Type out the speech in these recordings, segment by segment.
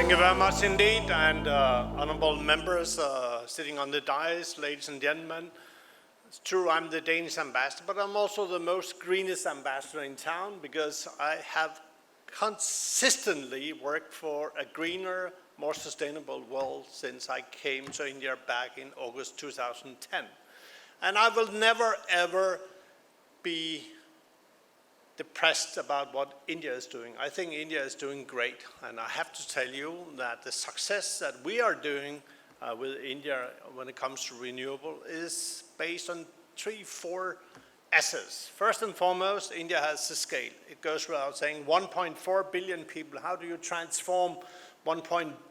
Thank you very much indeed, and honorable members sitting on the dais, ladies and gentlemen. It's true, I'm the Danish ambassador, but I'm also the most greenest ambassador in town because I have consistently worked for a greener, more sustainable world since I came to India back in August 2010. And I will never, ever be depressed about what India is doing. I think India is doing great, and I have to tell you that the success that we are doing with India when it comes to renewable is based on 3-4 assets. First and foremost, India has the scale. It goes without saying, 1.4 billion people. How do you transform 1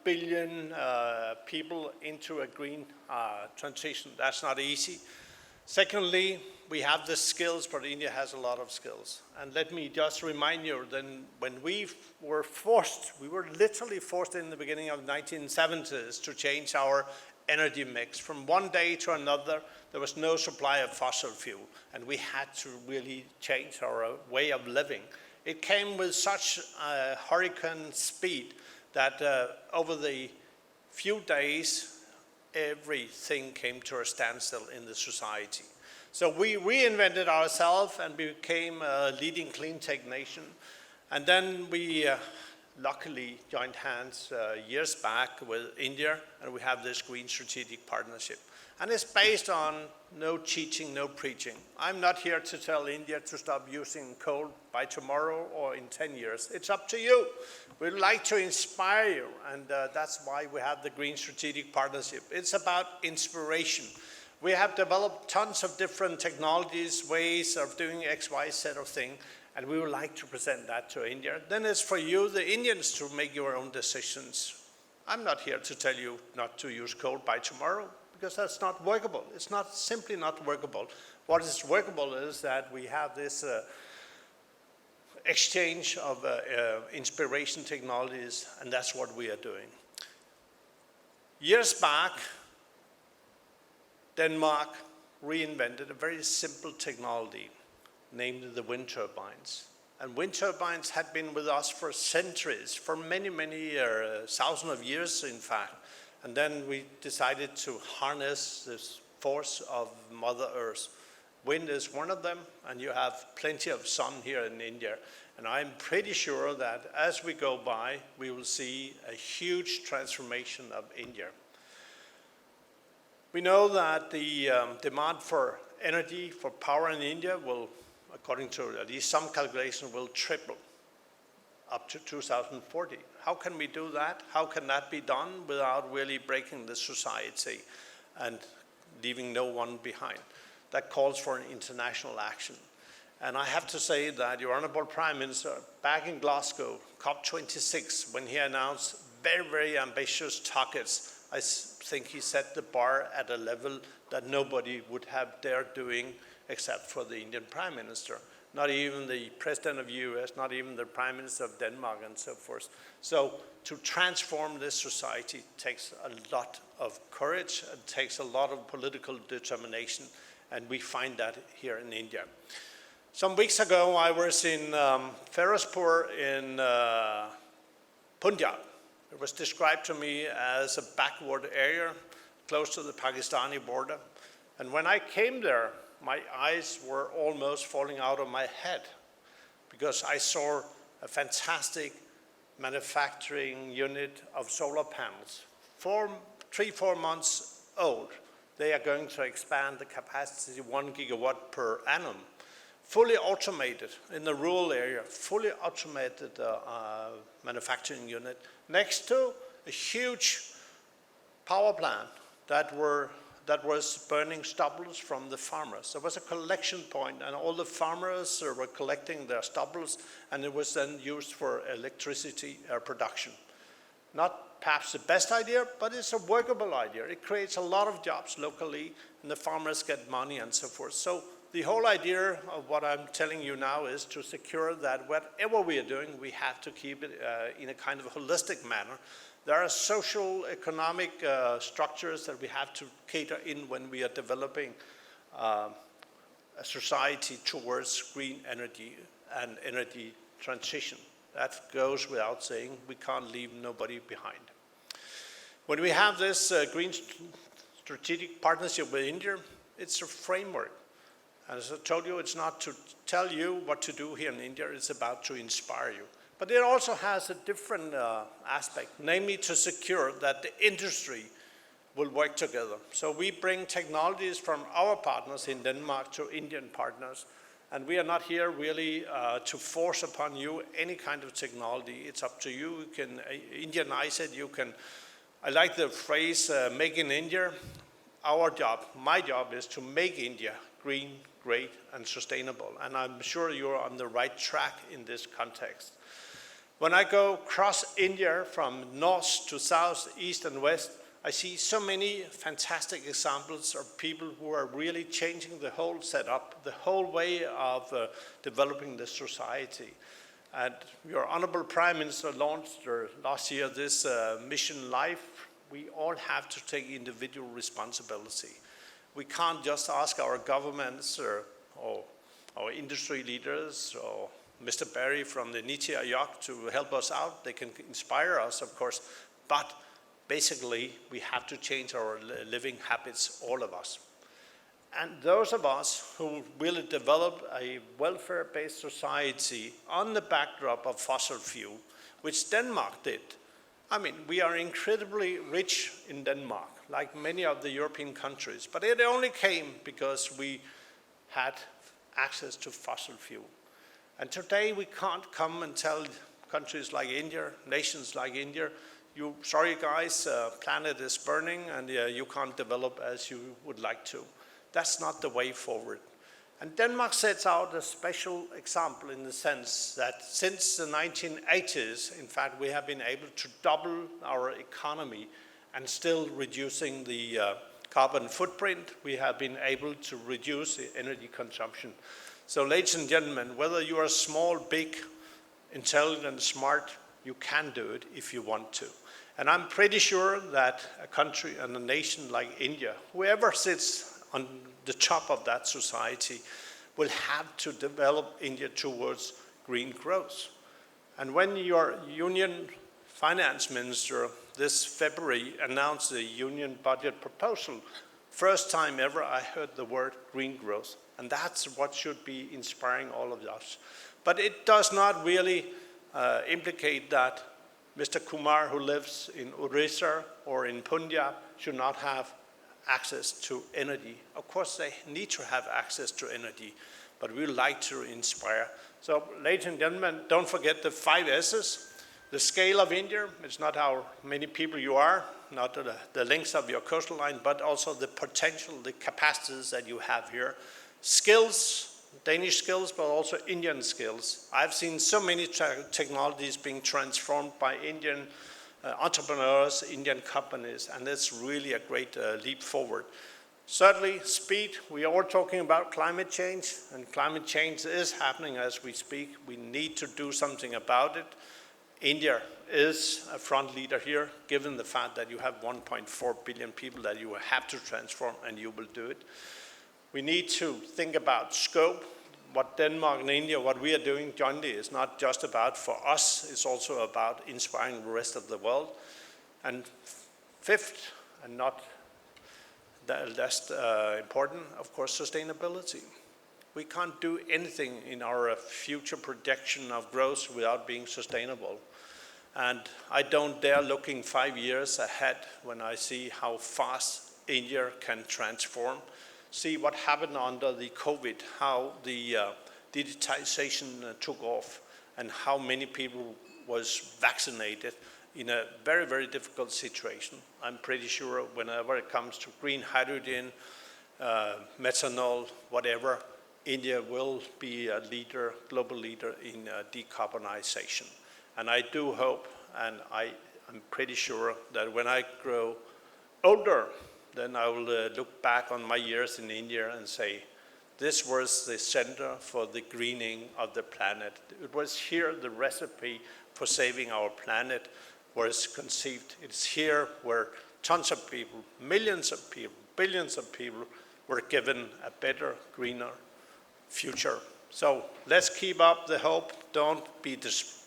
billion people into a green transition? That's not easy. Secondly, we have the skills, but India has a lot of skills. And let me just remind you that when we were literally forced in the beginning of the 1970s to change our energy mix. From one day to another, there was no supply of fossil fuel, and we had to really change our way of living. It came with such a hurricane speed that over the few days, everything came to a standstill in the society. So we reinvented ourselves and became a leading clean tech nation. And then we luckily joined hands years back with India, and we have this Green Strategic Partnership. And it's based on no cheating, no preaching. I'm not here to tell India to stop using coal by tomorrow or in 10 years. It's up to you. We'd like to inspire you, and that's why we have the Green Strategic Partnership. It's about inspiration. We have developed tons of different technologies, ways of doing X, Y set of things, and we would like to present that to India. Then it's for you, the Indians, to make your own decisions. I'm not here to tell you not to use coal by tomorrow, because that's not workable. It's not simply not workable. What is workable is that we have this exchange of inspiration technologies, and that's what we are doing. Years back, Denmark reinvented a very simple technology, named the wind turbines. And wind turbines had been with us for centuries, for many, many thousands of years, in fact. And then we decided to harness this force of Mother Earth. Wind is one of them, and you have plenty of sun here in India. And I'm pretty sure that as we go by, we will see a huge transformation of India. We know that the demand for energy, for power in India will, according to at least some calculation, will triple up to 2040. How can we do that? How can that be done without really breaking the society and leaving no one behind? That calls for an international action. And I have to say that your Honorable Prime Minister, back in Glasgow, COP26, when he announced very, very ambitious targets, I think he set the bar at a level that nobody would have dared doing except for the Indian Prime Minister. Not even the President of the US, not even the Prime Minister of Denmark, and so forth. So to transform this society takes a lot of courage, it takes a lot of political determination, and we find that here in India. Some weeks ago, I was in Ferozpur in Punjab. It was described to me as a backward area close to the Pakistani border. And when I came there, my eyes were almost falling out of my head because I saw a fantastic manufacturing unit of solar panels. 3-4 months old. They are going to expand the capacity 1 gigawatt per annum. Fully automated in the rural area, fully automated manufacturing unit next to a huge power plant that was burning stubbles from the farmers. There was a collection point, and all the farmers were collecting their stubbles, and it was then used for electricity production. Not perhaps the best idea, but it's a workable idea. It creates a lot of jobs locally, and the farmers get money and so forth. So the whole idea of what I'm telling you now is to secure that whatever we are doing, we have to keep it in a kind of holistic manner. There are social, economic structures that we have to cater in when we are developing a society towards green energy and energy transition. That goes without saying. We can't leave nobody behind. When we have this green strategic partnership with India, it's a framework. As I told you, it's not to tell you what to do here in India, it's about to inspire you. But it also has a different aspect, namely to secure that the industry will work together. So we bring technologies from our partners in Denmark to Indian partners, and we are not here really to force upon you any kind of technology. It's up to you. You can Indianize it. You can. I like the phrase "Make in India." Our job, my job, is to make India green, great, and sustainable. And I'm sure you're on the right track in this context. When I go across India from north to south, east and west, I see so many fantastic examples of people who are really changing the whole setup, the whole way of developing the society. And your Honorable Prime Minister launched last year this Mission Life. We all have to take individual responsibility. We can't just ask our governments or our industry leaders or Mr. Barry from the Niti Aayog to help us out. They can inspire us, of course, but basically we have to change our living habits, all of us. And those of us who will develop a welfare-based society on the backdrop of fossil fuel, which Denmark did. I mean, we are incredibly rich in Denmark, like many of the European countries, but it only came because we had access to fossil fuel. And today we can't come and tell countries like India, nations like India, sorry guys, planet is burning and you can't develop as you would like to. That's not the way forward. And Denmark sets out a special example in the sense that since the 1980s, in fact, we have been able to double our economy and still reducing the carbon footprint. We have been able to reduce the energy consumption. So ladies and gentlemen, whether you are small, big, intelligent, smart, you can do it if you want to. And I'm pretty sure that a country and a nation like India, whoever sits on the top of that society, will have to develop India towards green growth. And when your union finance minister this February announced the union budget proposal, first time ever I heard the word green growth. And that's what should be inspiring all of us. But it does not really implicate that Mr. Kumar, who lives in Orissa or in Punjab, should not have access to energy. Of course, they need to have access to energy, but we would like to inspire. So, ladies and gentlemen, don't forget the 5 S's. The scale of India, it's not how many people you are, not the length of your coastline, but also the potential, the capacities that you have here. Skills, Danish skills, but also Indian skills. I've seen so many technologies being transformed by Indian entrepreneurs, Indian companies, and it's really a great leap forward. Certainly, speed, we are all talking about climate change, and climate change is happening as we speak. We need to do something about it. India is a front leader here, given the fact that you have 1.4 billion people that you have to transform, and you will do it. We need to think about scope. What Denmark and India, what we are doing jointly is not just about for us, it's also about inspiring the rest of the world. And fifth, and not less important, of course, sustainability. We can't do anything in our future projection of growth without being sustainable. And I don't dare looking 5 years ahead when I see how fast India can transform. See what happened under the COVID, how the digitization took off, and how many people was vaccinated in a very, very difficult situation. I'm pretty sure whenever it comes to green hydrogen, methanol, whatever, India will be a leader, global leader in decarbonization. And I do hope, and I'm pretty sure that when I grow older, then I will look back on my years in India and say, this was the center for the greening of the planet. It was here the recipe for saving our planet was conceived. It's here where tons of people, millions of people, billions of people were given a better, greener future. So let's keep up the hope. Don't be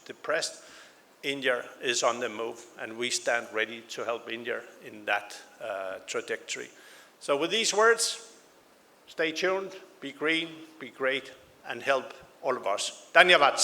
depressed. India is on the move, and we stand ready to help India in that trajectory. So with these words, stay tuned, be green, be great, and help all of us. Dhanyavad.